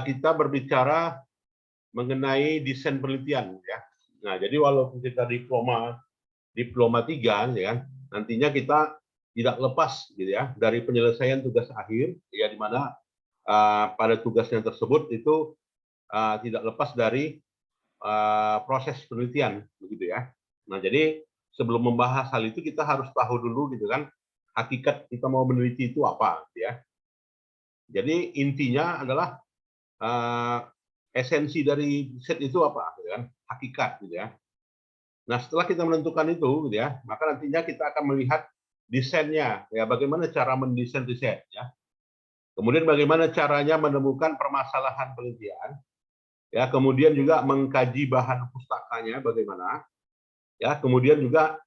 kita berbicara mengenai desain penelitian, ya. Nah, jadi walaupun kita diploma 3, ya kan, nantinya kita tidak lepas gitu ya dari penyelesaian tugas akhir, ya, di mana pada tugasnya tersebut itu tidak lepas dari proses penelitian, begitu ya. Nah, jadi sebelum membahas hal itu kita harus tahu dulu gitu kan, hakikat kita mau meneliti itu apa, gitu ya. Jadi intinya adalah esensi dari riset itu apa, gitu kan? Hakikat, gitu ya. Nah, setelah kita menentukan itu, gitu ya, maka nantinya kita akan melihat desainnya, ya, bagaimana cara mendesain riset, ya. Kemudian bagaimana caranya menemukan permasalahan penelitian, ya. Kemudian juga mengkaji bahan pustakanya bagaimana, ya. Kemudian juga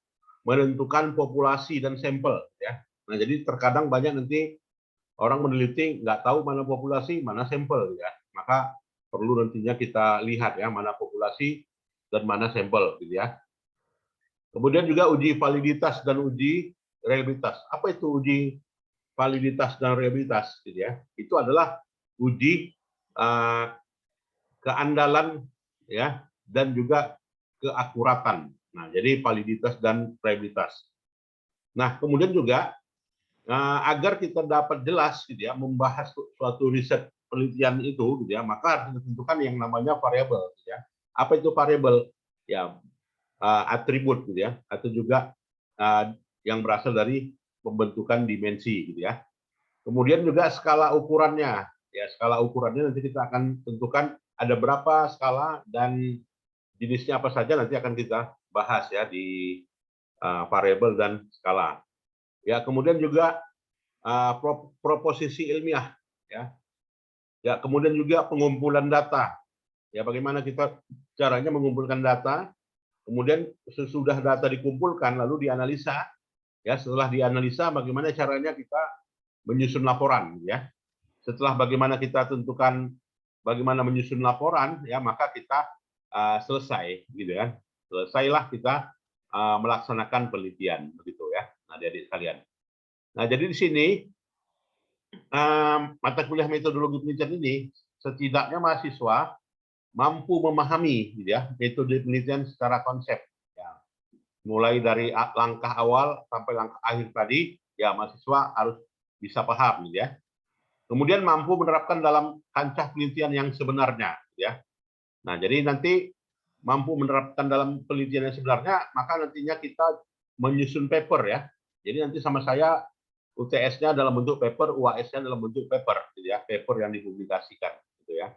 menentukan populasi dan sampel, ya. Nah, jadi terkadang banyak nanti orang meneliti nggak tahu mana populasi, mana sampel, ya. Maka perlu nantinya kita lihat ya mana populasi dan mana sampel, gitu ya. Kemudian juga uji validitas dan uji reliabilitas. Apa itu uji validitas dan reliabilitas, gitu ya? Itu adalah uji keandalan, ya, dan juga keakuratan. Nah, jadi validitas dan reliabilitas. Nah, kemudian juga agar kita dapat jelas gitu ya membahas suatu riset penelitian itu gitu ya, maka harus ditentukan yang namanya variabel gitu ya. Apa itu variabel? Ya, atribut gitu ya, atau juga yang berasal dari pembentukan dimensi gitu ya. Kemudian juga skala ukurannya. Ya, skala ukurannya nanti kita akan tentukan ada berapa skala dan jenisnya apa saja nanti akan kita bahas ya di variabel dan skala. Ya, kemudian juga proposisi ilmiah, ya. Ya, kemudian juga pengumpulan data. Ya, bagaimana kita caranya mengumpulkan data, kemudian sesudah data dikumpulkan lalu dianalisa, ya. Setelah dianalisa bagaimana caranya kita menyusun laporan, ya. Setelah bagaimana kita tentukan bagaimana menyusun laporan, ya, maka kita selesai, gitu kan. Selesailah kita melaksanakan penelitian, begitu ya. Nah, adik-adik sekalian. Nah, jadi di sini mata kuliah metodologi penelitian ini setidaknya mahasiswa mampu memahami gitu ya, metode penelitian secara konsep. Ya. Mulai dari langkah awal sampai langkah akhir tadi, ya mahasiswa harus bisa paham gitu ya. Kemudian mampu menerapkan dalam kancah penelitian yang sebenarnya. Gitu ya. Nah, jadi nanti mampu menerapkan dalam penelitian yang sebenarnya, maka nantinya kita menyusun paper ya. Jadi nanti sama saya UTS-nya dalam bentuk paper, UAS-nya dalam bentuk paper, gitu ya, paper yang dipublikasikan, gitu ya.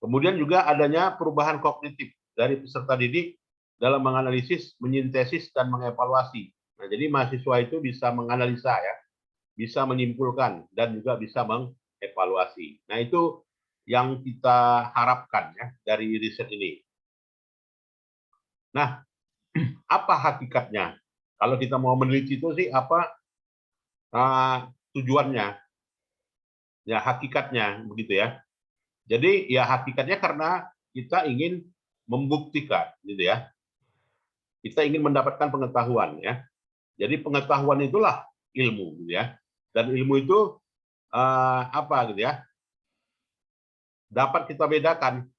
Kemudian juga adanya perubahan kognitif dari peserta didik dalam menganalisis, menyintesis, dan mengevaluasi. Nah, jadi mahasiswa itu bisa menganalisa ya, bisa menyimpulkan, dan juga bisa mengevaluasi. Nah, itu yang kita harapkan ya dari riset ini. Nah, apa hakikatnya? Kalau kita mau meneliti itu sih apa tujuannya? Ya, hakikatnya begitu ya. Jadi ya hakikatnya karena kita ingin membuktikan gitu ya. Kita ingin mendapatkan pengetahuan ya. Jadi pengetahuan itulah ilmu gitu ya. Dan ilmu itu apa gitu ya? Dapat kita bedakan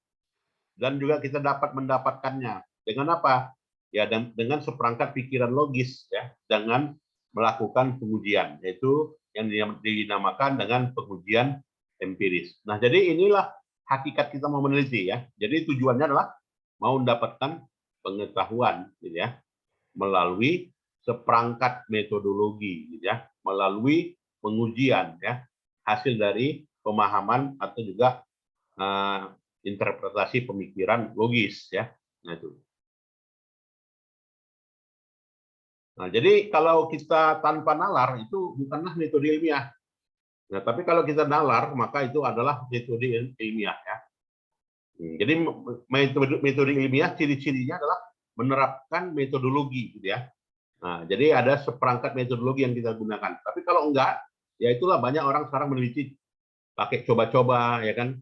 dan juga kita dapat mendapatkannya dengan apa? Ya dengan seperangkat pikiran logis ya, dengan melakukan pengujian, yaitu yang dinamakan dengan pengujian empiris. Nah, jadi inilah hakikat kita mau meneliti ya. Jadi tujuannya adalah mau mendapatkan pengetahuan gitu ya, melalui seperangkat metodologi gitu ya, melalui pengujian ya, hasil dari pemahaman atau juga interpretasi pemikiran logis ya. Nah, itu. Nah, jadi kalau kita tanpa nalar itu bukanlah metode ilmiah. Nah, tapi kalau kita nalar maka itu adalah metode ilmiah ya. Jadi metode ilmiah ciri-cirinya adalah menerapkan metodologi gitu ya. Nah, jadi ada seperangkat metodologi yang kita gunakan. Tapi kalau enggak, ya itulah banyak orang sekarang meneliti pakai coba-coba ya kan.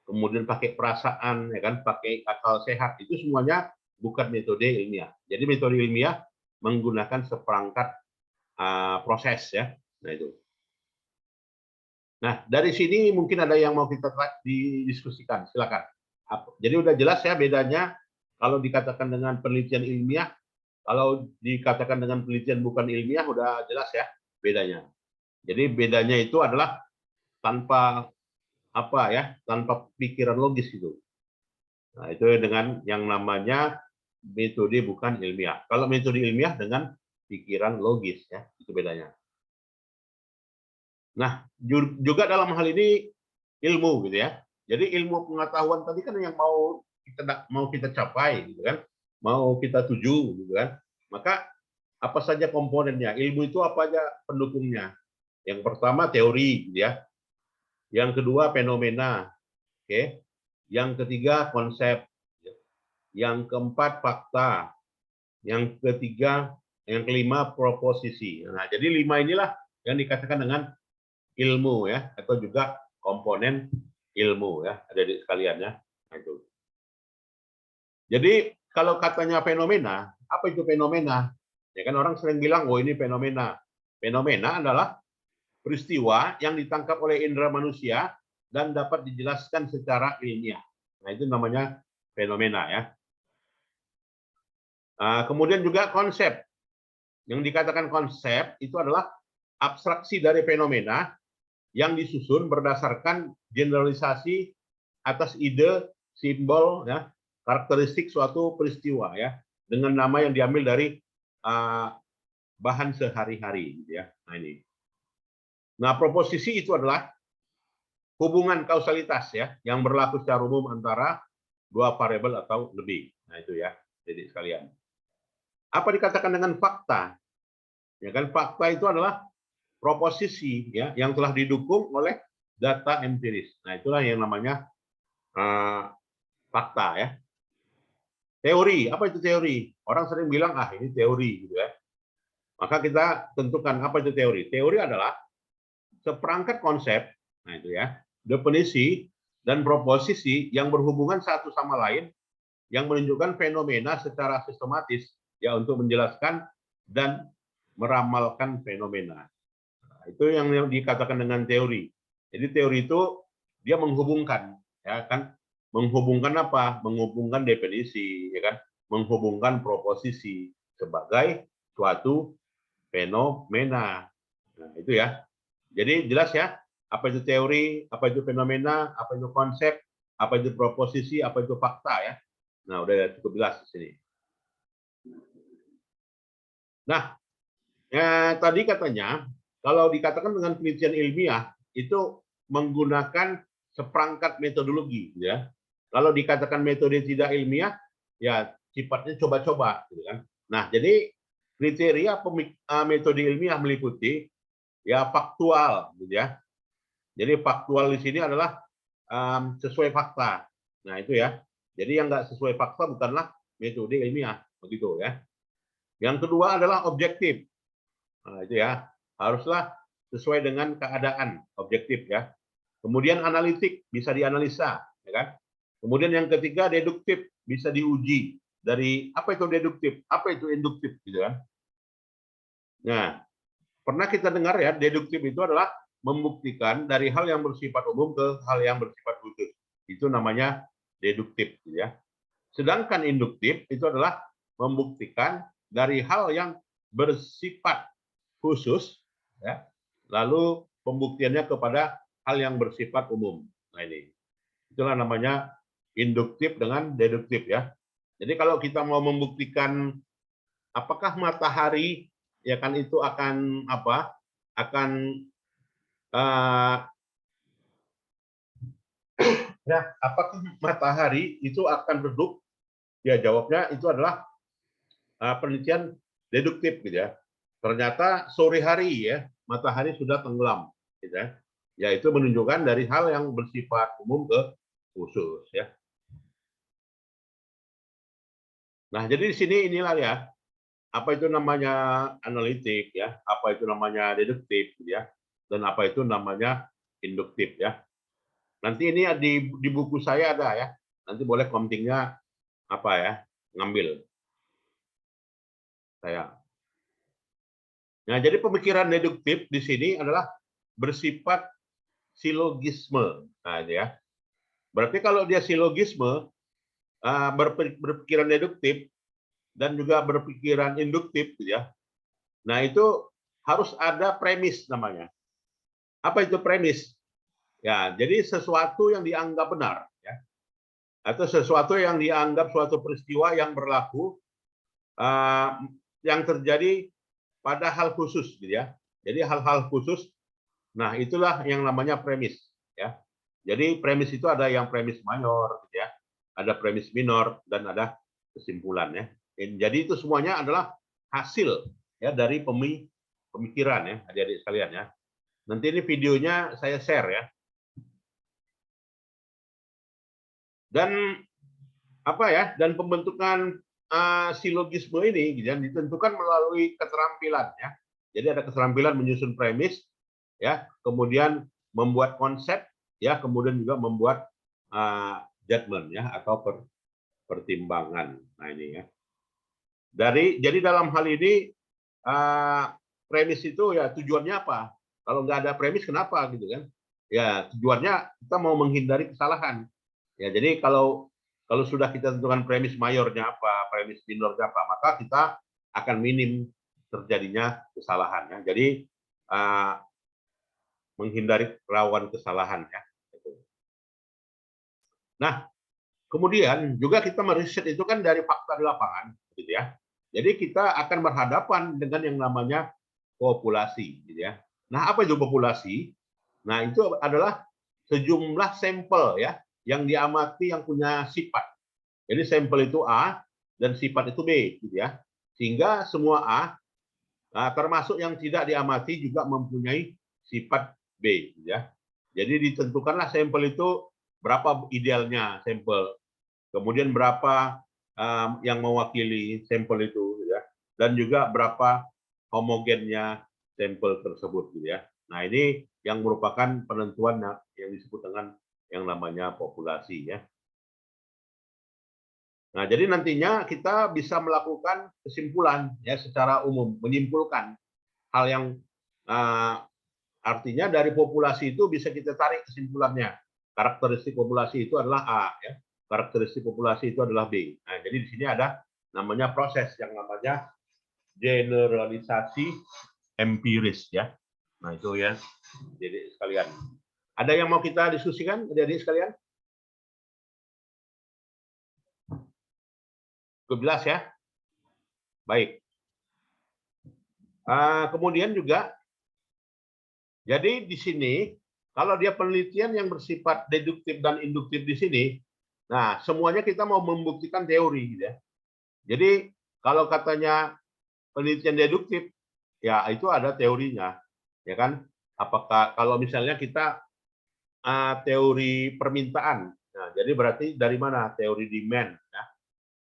Kemudian pakai perasaan ya kan, pakai akal sehat. Itu semuanya bukan metode ilmiah. Jadi metode ilmiah menggunakan seperangkat proses ya. Nah, itu. Nah, dari sini mungkin ada yang mau kita didiskusikan. Silakan. Jadi udah jelas ya bedanya kalau dikatakan dengan penelitian ilmiah, kalau dikatakan dengan penelitian bukan ilmiah udah jelas ya bedanya. Jadi bedanya itu adalah tanpa apa ya, tanpa pikiran logis itu. Nah, itu dengan yang namanya metode bukan ilmiah. Kalau metode ilmiah dengan pikiran logis ya, itu bedanya. Nah, juga dalam hal ini ilmu gitu ya. Jadi ilmu pengetahuan tadi kan yang mau kita capai gitu kan, mau kita tuju gitu kan. Maka apa saja komponennya? Ilmu itu apa aja pendukungnya? Yang pertama teori gitu ya. Yang kedua fenomena, oke. Yang ketiga konsep. Yang keempat fakta. Yang ketiga, yang kelima proposisi. Nah, jadi 5 inilah yang dikatakan dengan ilmu ya, atau juga komponen ilmu ya, ada di sekalian ya. Nah, itu. Jadi kalau katanya fenomena, apa itu fenomena? Ya kan orang sering bilang, oh ini fenomena. Fenomena adalah peristiwa yang ditangkap oleh indera manusia dan dapat dijelaskan secara ilmiah. Nah, itu namanya fenomena ya. Kemudian juga konsep. Yang dikatakan konsep itu adalah abstraksi dari fenomena yang disusun berdasarkan generalisasi atas ide, simbol, ya, karakteristik suatu peristiwa ya, dengan nama yang diambil dari bahan sehari-hari, gitu ya. Nah ini. Nah proposisi itu adalah hubungan kausalitas ya, yang berlaku secara umum antara dua variabel atau lebih. Nah itu ya, jadi sekalian. Apa dikatakan dengan fakta? Ya kan fakta itu adalah proposisi ya yang telah didukung oleh data empiris. Nah, itulah yang namanya fakta ya. Teori, apa itu teori? Orang sering bilang ini teori gitu ya. Maka kita tentukan apa itu teori. Teori adalah seperangkat konsep, nah itu ya, definisi dan proposisi yang berhubungan satu sama lain yang menunjukkan fenomena secara sistematis ya untuk menjelaskan dan meramalkan fenomena. Nah, itu yang dikatakan dengan teori. Jadi teori itu dia menghubungkan, ya kan? Menghubungkan apa? Menghubungkan definisi, ya kan? Menghubungkan proposisi sebagai suatu fenomena. Nah, itu ya. Jadi jelas ya, apa itu teori, apa itu fenomena, apa itu konsep, apa itu proposisi, apa itu fakta ya. Nah, udah cukup jelas di sini. Nah, tadi katanya kalau dikatakan dengan penelitian ilmiah itu menggunakan seperangkat metodologi, ya. Kalau dikatakan metode tidak ilmiah, ya sifatnya coba-coba, gitu kan. Nah, jadi kriteria metode ilmiah meliputi ya faktual, gitu ya. Jadi faktual di sini adalah sesuai fakta. Nah, itu ya. Jadi yang nggak sesuai fakta bukanlah metode ilmiah, begitu ya. Yang kedua adalah objektif. Nah, itu ya. Haruslah sesuai dengan keadaan, objektif ya. Kemudian analitik, bisa dianalisa, ya kan? Kemudian yang ketiga deduktif, bisa diuji dari apa itu deduktif, apa itu induktif gitu kan. Nah, pernah kita dengar ya, deduktif itu adalah membuktikan dari hal yang bersifat umum ke hal yang bersifat khusus. Itu namanya deduktif gitu ya. Sedangkan induktif itu adalah membuktikan dari hal yang bersifat khusus ya, lalu pembuktiannya kepada hal yang bersifat umum. Nah ini, itulah namanya induktif dengan deduktif ya. Jadi kalau kita mau membuktikan apakah matahari ya kan itu akan apa? Akan ya apakah matahari itu akan redup? Ya jawabnya itu adalah penelitian deduktif gitu ya. Ternyata sore hari ya matahari sudah tenggelam gitu ya. Ya itu menunjukkan dari hal yang bersifat umum ke khusus ya. Nah, jadi di sini inilah ya apa itu namanya analitik ya, apa itu namanya deduktif gitu ya. Dan apa itu namanya induktif ya. Nanti ini di buku saya ada ya. Nanti boleh komtingnya apa ya, ngambil saya. Nah, jadi pemikiran deduktif di sini adalah bersifat silogisme. Nah, ini ya. Berarti kalau dia silogisme, berpikiran deduktif dan juga berpikiran induktif, gitu ya. Nah, itu harus ada premis namanya. Apa itu premis? Ya, jadi sesuatu yang dianggap benar, ya, atau sesuatu yang dianggap suatu peristiwa yang berlaku, yang terjadi pada hal khusus, gitu ya. Jadi hal-hal khusus. Nah, itulah yang namanya premis, ya. Jadi premis itu ada yang premis mayor, gitu ya. Ada premis minor dan ada kesimpulan, ya. Jadi itu semuanya adalah hasil, ya, dari pemikiran, ya, adik-adik sekalian, ya. Nanti ini videonya saya share, ya. Dan apa ya? Dan pembentukan silogisme ini, gitu ya, ditentukan melalui keterampilan, ya. Jadi ada keterampilan menyusun premis, ya, kemudian membuat konsep, ya, kemudian juga membuat judgment, ya, atau pertimbangan. Nah, ini, ya. Jadi dalam hal ini premis itu ya tujuannya apa? Kalau nggak ada premis kenapa, gitu kan? Ya tujuannya kita mau menghindari kesalahan. Ya jadi kalau sudah kita tentukan premis mayornya apa, premis minornya apa, maka kita akan minim terjadinya kesalahan. Ya. Jadi menghindari rawan kesalahan. Ya. Nah, kemudian juga kita meriset itu kan dari fakta di lapangan, gitu ya. Jadi kita akan berhadapan dengan yang namanya populasi, gitu ya. Nah, apa itu populasi? Nah, itu adalah sejumlah sampel, ya, yang diamati yang punya sifat. Jadi sampel itu A dan sifat itu B, gitu ya. Sehingga semua A, termasuk yang tidak diamati juga mempunyai sifat B, gitu ya. Jadi ditentukanlah sampel itu berapa idealnya sampel, kemudian berapa yang mewakili sampel itu, gitu ya, dan juga berapa homogennya sampel tersebut, gitu ya. Nah, ini yang merupakan penentuan yang disebut dengan yang namanya populasi, ya. Nah, jadi nantinya kita bisa melakukan kesimpulan, ya, secara umum, menyimpulkan hal yang artinya dari populasi itu bisa kita tarik kesimpulannya. Karakteristik populasi itu adalah A, ya. Karakteristik populasi itu adalah B. Nah, jadi di sini ada namanya proses yang namanya generalisasi empiris, ya. Nah, itu ya. Jadi sekalian. Ada yang mau kita diskusikan, adik-adik sekalian? Cukup jelas, ya? Baik. Kemudian juga, jadi di sini, kalau dia penelitian yang bersifat deduktif dan induktif di sini, nah semuanya kita mau membuktikan teori, gitu ya. Jadi kalau katanya penelitian deduktif, ya itu ada teorinya, ya kan? Apakah kalau misalnya kita teori permintaan, nah jadi berarti dari mana? Teori demand, ya.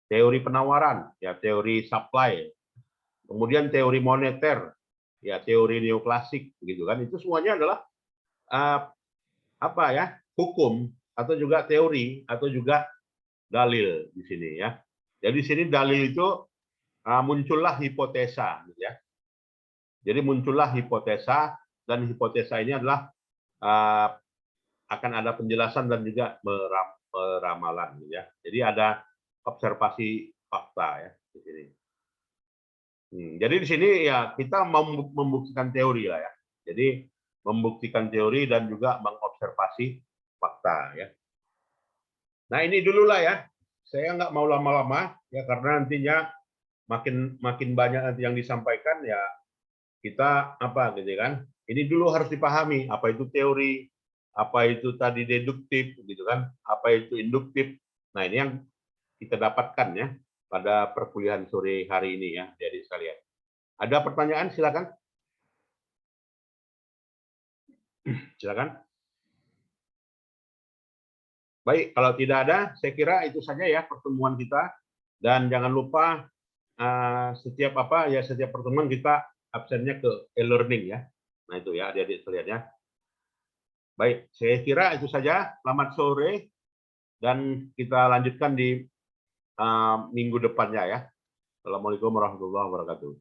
Teori penawaran, ya teori supply, kemudian teori moneter, ya teori neoklasik, begitu kan? Itu semuanya adalah apa ya? Hukum atau juga teori atau juga dalil di sini, ya. Jadi di sini dalil itu muncullah hipotesa, gitu ya. Jadi muncullah hipotesa dan hipotesa ini adalah akan ada penjelasan dan juga peramalan, gitu ya. Jadi ada observasi fakta, ya, di sini. Jadi di sini ya kita membuktikan teori lah, ya. Jadi membuktikan teori dan juga mengobservasi fakta, ya. Nah ini dulu lah, ya. Saya nggak mau lama-lama, ya, karena nantinya makin banyak nanti yang disampaikan, ya kita apa, gitu kan. Ini dulu harus dipahami apa itu teori, apa itu tadi deduktif, gitu kan, apa itu induktif. Nah ini yang kita dapatkan, ya, pada perkuliahan sore hari ini, ya, jadi sekalian. Ada pertanyaan, silakan. Silakan. Baik, kalau tidak ada, saya kira itu saja, ya, pertemuan kita. Dan jangan lupa setiap pertemuan kita absennya ke e-learning, ya. Nah itu, ya, adik-adik sekalian, ya. Baik, saya kira itu saja. Selamat sore dan kita lanjutkan di minggu depannya, ya. Assalamualaikum warahmatullahi wabarakatuh.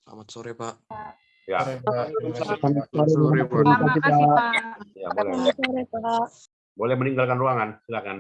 Selamat sore, Pak. Ya, Terima kasih, Pak. Selamat sore, Seluruh Terima kasih, Makasih, Pak. Pak. ya boleh. Selamat sore, Pak. Boleh meninggalkan ruangan, silakan.